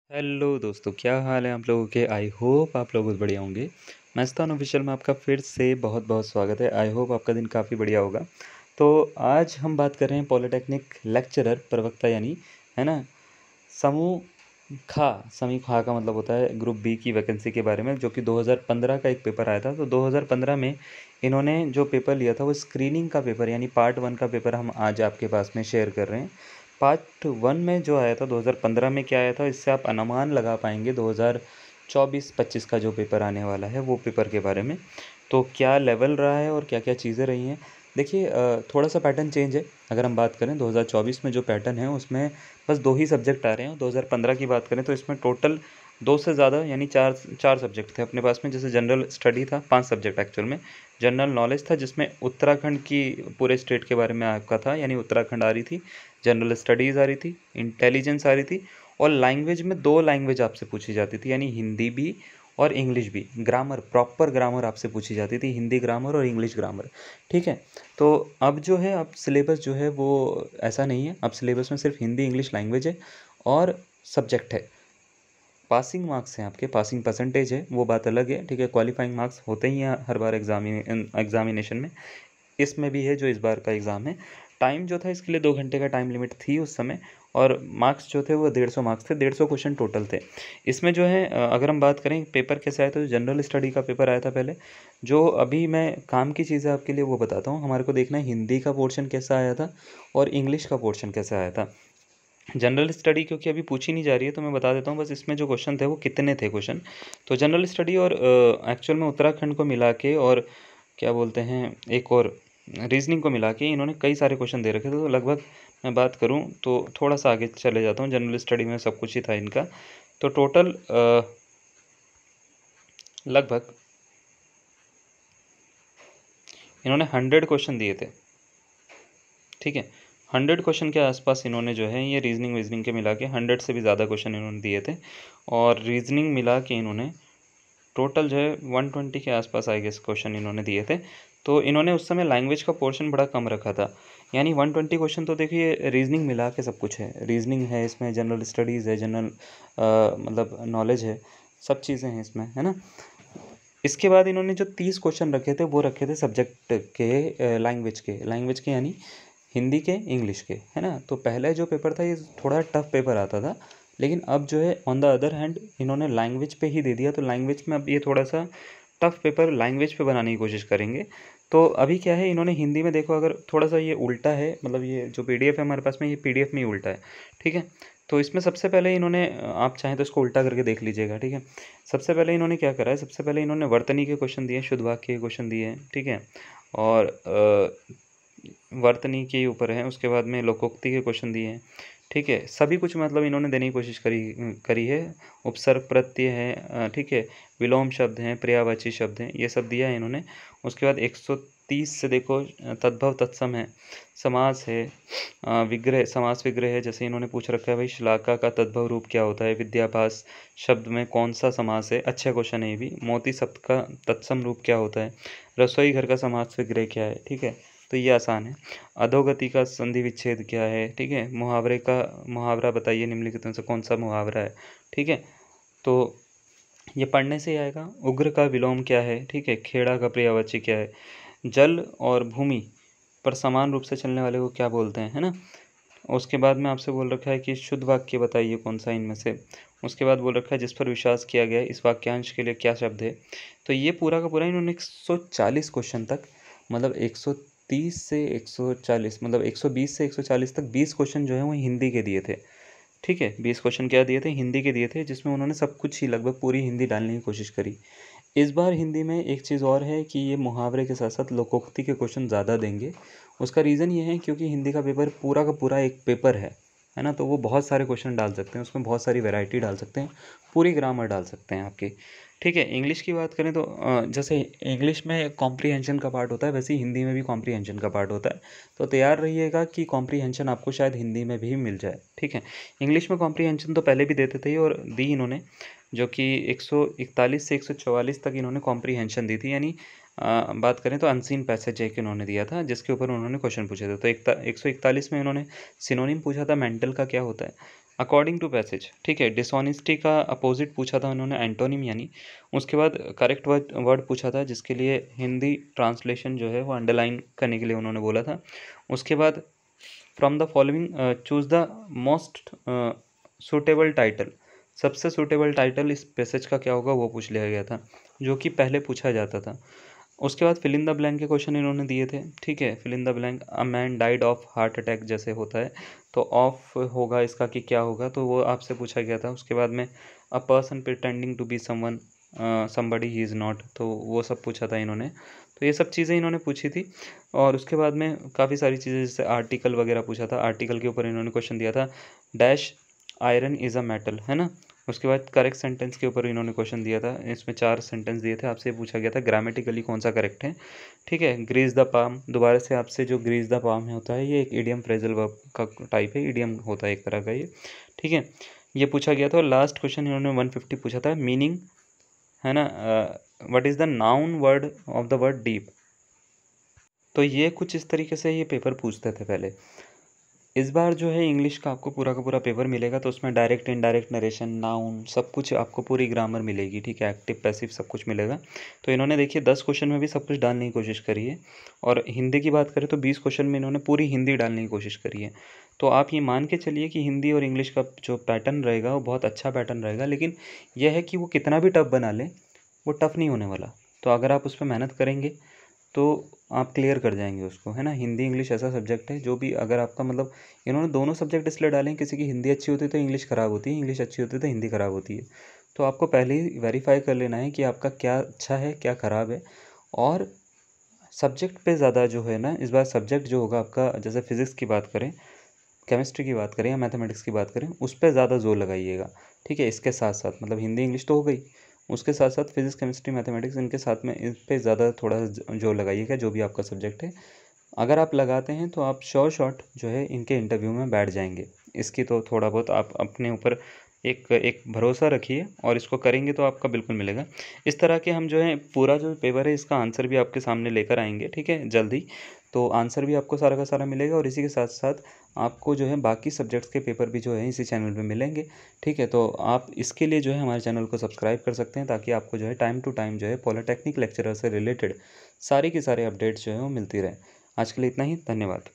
Hello दोस्तों, क्या हाल है आप लोगों के। आई होप आप लोग बहुत बढ़िया होंगे। मस्तान ऑफिशियल में आपका फिर से बहुत बहुत स्वागत है। आई होप आपका दिन काफ़ी बढ़िया होगा। तो आज हम बात कर रहे हैं पॉलिटेक्निक लेक्चरर प्रवक्ता यानी, है ना, समूह खा। समूह खा का मतलब होता है ग्रुप बी की वैकेंसी के बारे में, जो कि 2015 का एक पेपर आया था। तो 2015 में इन्होंने जो पेपर लिया था वो स्क्रीनिंग का पेपर यानी पार्ट 1 का पेपर हम आज आपके पास में शेयर कर रहे हैं। पार्ट 1 में जो आया था 2015 में क्या आया था, इससे आप अनुमान लगा पाएंगे 2024-25 का जो पेपर आने वाला है वो पेपर के बारे में। तो क्या लेवल रहा है और क्या क्या चीज़ें रही हैं। देखिए, थोड़ा सा पैटर्न चेंज है। अगर हम बात करें 2024 में जो पैटर्न है उसमें बस 2 ही सब्जेक्ट आ रहे हैं। 2015 की बात करें तो इसमें टोटल 2 से ज़्यादा यानी 4 सब्जेक्ट थे अपने पास में। जैसे जनरल स्टडी था, 5 सब्जेक्ट एक्चुअल में। जनरल नॉलेज था जिसमें उत्तराखंड की पूरे स्टेट के बारे में आपका था, यानी उत्तराखंड आ रही थी। जनरल स्टडीज़ आ रही थी, इंटेलिजेंस आ रही थी, और लैंग्वेज में 2 लैंग्वेज आपसे पूछी जाती थी, यानी हिंदी भी और इंग्लिश भी। ग्रामर, प्रॉपर ग्रामर आपसे पूछी जाती थी, हिंदी ग्रामर और इंग्लिश ग्रामर। ठीक है। तो अब जो है, अब सिलेबस जो है वो ऐसा नहीं है। अब सिलेबस में सिर्फ हिंदी इंग्लिश लैंग्वेज है और सब्जेक्ट है। पासिंग मार्क्स हैं आपके, पासिंग परसेंटेज है, वो बात अलग है। ठीक है, क्वालिफाइंग मार्क्स होते ही हैं हर बार एग्जामिनेशन में। इसमें भी है जो इस बार का एग्ज़ाम है। टाइम जो था इसके लिए 2 घंटे का टाइम लिमिट थी उस समय, और मार्क्स जो थे वो 150 मार्क्स थे, 150 क्वेश्चन टोटल थे। इसमें जो है, अगर हम बात करें पेपर कैसे आया था, तो जनरल स्टडी का पेपर आया था पहले। जो अभी मैं काम की चीज़ें आपके लिए वो बताता हूँ। हमारे को देखना है हिंदी का पोर्शन कैसा आया था और इंग्लिश का पोर्शन कैसा आया था। जनरल स्टडी क्योंकि अभी पूछी नहीं जा रही है तो मैं बता देता हूँ बस इसमें जो क्वेश्चन थे वो कितने थे क्वेश्चन। तो जनरल स्टडी और एक्चुअल में उत्तराखंड को मिला के, और क्या बोलते हैं, एक और रीजनिंग को मिला के इन्होंने कई सारे क्वेश्चन दे रखे थे। तो लगभग मैं बात करूँ तो थोड़ा सा आगे चले जाता हूँ। जनरल स्टडी में सब कुछ ही था इनका। तो टोटल लगभग इन्होंने 100 क्वेश्चन दिए थे। ठीक है, 100 क्वेश्चन के आसपास इन्होंने जो है ये रीजनिंग वीजनिंग के मिला के 100 से भी ज़्यादा क्वेश्चन इन्होंने दिए थे। और रीजनिंग मिला के इन्होंने टोटल जो है 120 के आसपास आई गेस क्वेश्चन इन्होंने दिए थे। तो इन्होंने उस समय लैंग्वेज का पोर्शन बड़ा कम रखा था, यानी 120 क्वेश्चन। तो देखिए, रीजनिंग मिला के सब कुछ है, रीजनिंग है इसमें, जनरल स्टडीज़ है, जनरल मतलब नॉलेज है, सब चीज़ें हैं इसमें, है ना। इसके बाद इन्होंने जो 30 क्वेश्चन रखे थे वो रखे थे सब्जेक्ट के, लैंग्वेज के यानी हिंदी के, इंग्लिश के, है ना। तो पहले जो पेपर था ये थोड़ा टफ पेपर आता था, लेकिन अब जो है ऑन द अदर हैंड इन्होंने लैंग्वेज पे ही दे दिया। तो लैंग्वेज में अब ये थोड़ा सा टफ पेपर लैंग्वेज पे बनाने की कोशिश करेंगे। तो अभी क्या है, इन्होंने हिंदी में देखो, अगर थोड़ा सा ये उल्टा है, मतलब ये जो पीडीएफ है हमारे पास में, ये पीडीएफ में ही उल्टा है। ठीक है। तो इसमें सबसे पहले इन्होंने, आप चाहें तो इसको उल्टा करके देख लीजिएगा। ठीक है। सबसे पहले इन्होंने क्या करा है, सबसे पहले इन्होंने वर्तनी के क्वेश्चन दिए, शुद्ध वाक्य के क्वेश्चन दिए हैं। ठीक है। और वर्तनी के ऊपर है, उसके बाद में लोकोक्ति के क्वेश्चन दिए हैं। ठीक है, सभी कुछ मतलब इन्होंने देने की कोशिश करी करी है। उपसर्ग प्रत्यय है, ठीक है, विलोम शब्द हैं, पर्यायवाची शब्द हैं, ये सब दिया है इन्होंने। उसके बाद 130 से देखो तद्भव तत्सम है, समास है, विग्रह, समास विग्रह है। जैसे इन्होंने पूछ रखा है भाई, श्लाघा का तद्भव रूप क्या होता है, विद्याभास शब्द में कौन सा समास है, अच्छा क्वेश्चन है ये भी। मोती शब्द का तत्सम रूप क्या होता है, रसोई घर का समास विग्रह क्या है। ठीक है, तो ये आसान है। अधोगति का संधि विच्छेद क्या है। ठीक है, मुहावरे का मुहावरा बताइए, निम्नलिखित में से कौन सा मुहावरा है। ठीक है, तो ये पढ़ने से ही आएगा। उग्र का विलोम क्या है। ठीक है, खेड़ा का पर्यायवाची क्या है, जल और भूमि पर समान रूप से चलने वाले को क्या बोलते हैं, है ना। उसके बाद में आपसे बोल रखा है कि शुद्ध वाक्य बताइए कौन सा इनमें से। उसके बाद बोल रखा है जिस पर विश्वास किया गया है, इस वाक्यांश के लिए क्या शब्द है। तो ये पूरा का पूरा इन्होंने 140 क्वेश्चन तक, मतलब 130 से 140, मतलब 120 से 140 तक 20 क्वेश्चन जो है वो हिंदी के दिए थे। ठीक है, 20 क्वेश्चन क्या दिए थे, हिंदी के दिए थे, जिसमें उन्होंने सब कुछ ही लगभग पूरी हिंदी डालने की कोशिश करी। इस बार हिंदी में एक चीज़ और है कि ये मुहावरे के साथ साथ लोकोक्ति के क्वेश्चन ज़्यादा देंगे। उसका रीज़न ये है क्योंकि हिंदी का पेपर पूरा का पूरा एक पेपर है ना। तो वो बहुत सारे क्वेश्चन डाल सकते हैं, उसमें बहुत सारी वैरायटी डाल सकते हैं, पूरी ग्रामर डाल सकते हैं आपकी। ठीक है, इंग्लिश की बात करें तो जैसे इंग्लिश में कॉम्प्रीहेंशन का पार्ट होता है, वैसे ही हिंदी में भी कॉम्प्रीहेंशन का पार्ट होता है। तो तैयार रहिएगा कि कॉम्प्रीहेंशन आपको शायद हिंदी में भी मिल जाए। ठीक है, इंग्लिश में कॉम्प्रीहेंशन तो पहले भी देते थे और दी इन्होंने, जो कि 141 से 144 तक इन्होंने कॉम्प्रीहेंशन दी थी, यानी बात करें तो अनसीन पैसेज एक इन्होंने दिया था जिसके ऊपर उन्होंने क्वेश्चन पूछे थे। तो 141 में इन्होंने सिनोनिम पूछा था, मेंटल का क्या होता है। अकॉर्डिंग टू पैसेज, ठीक है। डिसऑनेस्टी का अपोजिट पूछा था उन्होंने, एंटोनिम यानी। उसके बाद करेक्ट वर्ड पूछा था, जिसके लिए हिंदी ट्रांसलेशन जो है वो अंडरलाइन करने के लिए उन्होंने बोला था। उसके बाद from the following choose the most suitable title, सबसे सूटेबल टाइटल इस पैसेज का क्या होगा वो पूछ लिया गया था, जो कि पहले पूछा जाता था। उसके बाद फिल इन द ब्लैंक के क्वेश्चन इन्होंने दिए थे, ठीक है। Fill in the blank, a man died of heart attack जैसे होता है, तो ऑफ होगा इसका कि क्या होगा, तो वो आपसे पूछा गया था। उसके बाद में a person pretending to be someone somebody he is not, तो वो सब पूछा था इन्होंने। तो ये सब चीज़ें इन्होंने पूछी थी। और उसके बाद में काफ़ी सारी चीज़ें, जैसे आर्टिकल वगैरह पूछा था। आर्टिकल के ऊपर इन्होंने क्वेश्चन दिया था, dash iron is a metal, है ना। उसके बाद करेक्ट सेंटेंस के ऊपर इन्होंने क्वेश्चन दिया था। इसमें 4 सेंटेंस दिए थे, आपसे पूछा गया था ग्रामेटिकली कौन सा करेक्ट है, ठीक है। ग्रीस द पाम, दोबारा से आपसे जो ग्रीस द पाम होता है, ये एक इडियम फ्रेजल वर्ब का टाइप है, इडियम होता है एक तरह का ये, ठीक है। ये पूछा गया था। और लास्ट क्वेश्चन इन्होंने 150 पूछा था, मीनिंग, है ना, what is the noun word of the word deep. तो ये कुछ इस तरीके से ये पेपर पूछते थे पहले। इस बार जो है इंग्लिश का आपको पूरा का पूरा पेपर मिलेगा, तो उसमें डायरेक्ट इनडायरेक्ट नरेशन, नाउन, सब कुछ आपको, पूरी ग्रामर मिलेगी, ठीक है। एक्टिव पैसिव सब कुछ मिलेगा। तो इन्होंने देखिए 10 क्वेश्चन में भी सब कुछ डालने की कोशिश करी है। और हिंदी की बात करें तो 20 क्वेश्चन में इन्होंने पूरी हिंदी डालने की कोशिश करी है। तो आप ये मान के चलिए कि हिंदी और इंग्लिश का जो पैटर्न रहेगा वो बहुत अच्छा पैटर्न रहेगा। लेकिन यह है कि वो कितना भी टफ बना लें, वो टफ नहीं होने वाला। तो अगर आप उस पर मेहनत करेंगे तो आप क्लियर कर जाएंगे उसको, है ना। हिंदी इंग्लिश ऐसा सब्जेक्ट है जो भी, अगर आपका मतलब, इन्होंने दोनों सब्जेक्ट इसलिए डाले हैं, किसी की हिंदी अच्छी होती है तो इंग्लिश ख़राब होती है, इंग्लिश अच्छी होती है तो हिंदी ख़राब होती है। तो आपको पहले ही वेरीफाई कर लेना है कि आपका क्या अच्छा है क्या ख़राब है। और सब्जेक्ट पे ज़्यादा जो है ना, इस बार सब्जेक्ट जो होगा आपका, जैसे फिज़िक्स की बात करें, केमिस्ट्री की बात करें या मैथमेटिक्स की बात करें, उस पे ज़्यादा जोर लगाइएगा, ठीक है। इसके साथ साथ मतलब हिंदी इंग्लिश तो हो गई, उसके साथ साथ फिज़िक्स केमिस्ट्री मैथमेटिक्स, इनके साथ में इन पे ज़्यादा थोड़ा जोर लगाइएगा, जो भी आपका सब्जेक्ट है। अगर आप लगाते हैं तो आप श्योर शॉट जो है इनके इंटरव्यू में बैठ जाएंगे। इसकी तो थोड़ा बहुत आप अपने ऊपर एक एक भरोसा रखिए, और इसको करेंगे तो आपका बिल्कुल मिलेगा। इस तरह के हम जो है पूरा जो पेपर है इसका आंसर भी आपके सामने लेकर आएंगे, ठीक है, जल्दी। तो आंसर भी आपको सारा का सारा मिलेगा, और इसी के साथ साथ आपको जो है बाकी सब्जेक्ट्स के पेपर भी जो है इसी चैनल पे मिलेंगे, ठीक है। तो आप इसके लिए जो है हमारे चैनल को सब्सक्राइब कर सकते हैं, ताकि आपको जो है टाइम टू टाइम जो है पॉलिटेक्निक लेक्चरर से रिलेटेड सारी की सारी अपडेट्स जो है वो मिलती रहे। आज के लिए इतना ही, धन्यवाद।